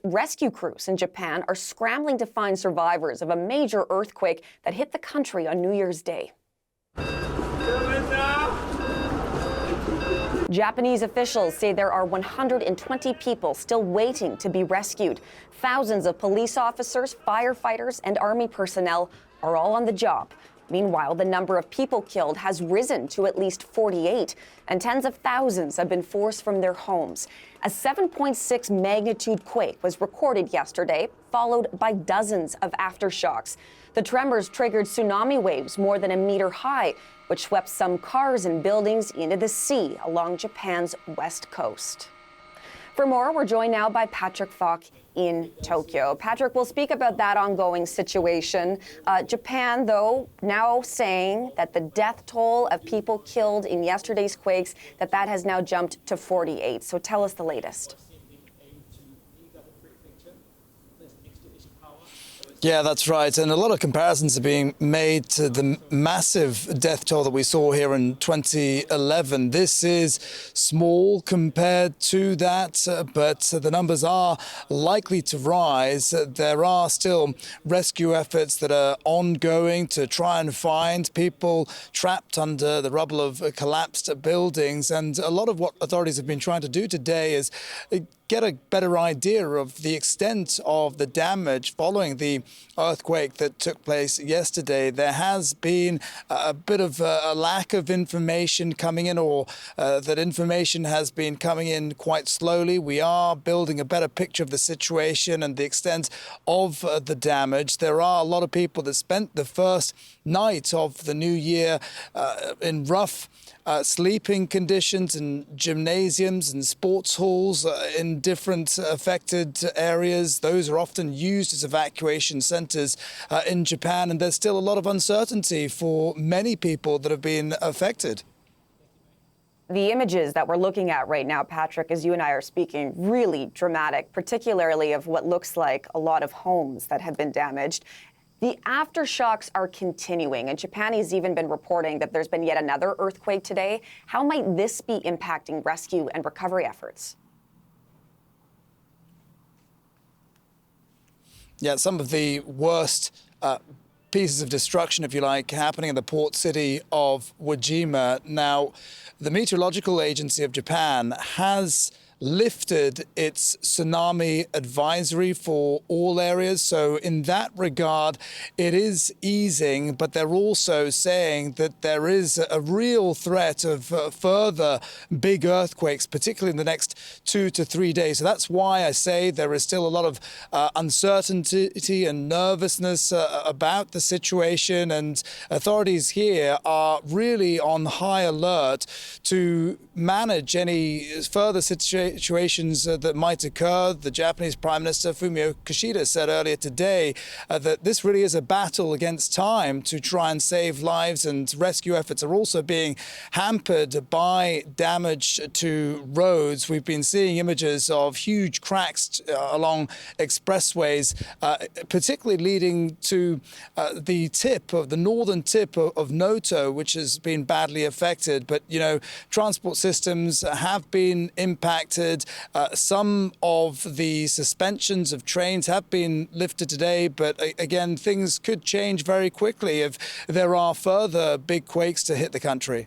Rescue crews in Japan are scrambling to find survivors of a major earthquake that hit the country on New Year's Day. Japanese officials say there are 120 people still waiting to be rescued. Thousands of police officers, firefighters, and army personnel are all on the job. Meanwhile, the number of people killed has risen to at least 48, and tens of thousands have been forced from their homes. A 7.6 magnitude quake was recorded yesterday, followed by dozens of aftershocks. The tremors triggered tsunami waves more than a meter high, which swept some cars and buildings into the sea along Japan's west coast. For more, we're joined now by Patrick Falk in Tokyo. Patrick, we'll speak about that ongoing situation. Japan, though, now saying that the death toll of people killed in yesterday's quakes, that has now jumped to 48. So tell us the latest. Yeah, that's right. And a lot of comparisons are being made to the massive death toll that we saw here in 2011. This is small compared to that, but the numbers are likely to rise. There are still rescue efforts that are ongoing to try and find people trapped under the rubble of collapsed buildings. And a lot of what authorities have been trying to do today is get a better idea of the extent of the damage following the earthquake that took place yesterday. There has been a bit of a lack of information coming in, or that information has been coming in quite slowly. We are building a better picture of the situation and the extent of the damage. There are a lot of people that spent the first night of the new year in rough sleeping conditions in gymnasiums and sports halls in different affected areas. Those are often used as evacuation centres in Japan, and there's still a lot of uncertainty for many people that have been affected. The images that we're looking at right now, Patrick, as you and I are speaking, really dramatic, particularly of what looks like a lot of homes that have been damaged. The aftershocks are continuing, and Japan has even been reporting that there's been yet another earthquake today. How might this be impacting rescue and recovery efforts? Yeah, some of the worst pieces of destruction, if you like, happening in the port city of Wajima. Now, the Meteorological Agency of Japan has lifted its tsunami advisory for all areas. So in that regard, it is easing, but they're also saying that there is a real threat of further big earthquakes, particularly in the next 2 to 3 days. So that's why I say there is still a lot of uncertainty and nervousness about the situation, and authorities here are really on high alert to manage any further situations that might occur. The Japanese Prime Minister Fumio Kishida said earlier today that this really is a battle against time to try and save lives, and rescue efforts are also being hampered by damage to roads. We've been seeing images of huge cracks along expressways, particularly leading to the northern tip of Noto, which has been badly affected. But, you know, transport systems have been impacted. Some of the suspensions of trains have been lifted today, but again, things could change very quickly if there are further big quakes to hit the country.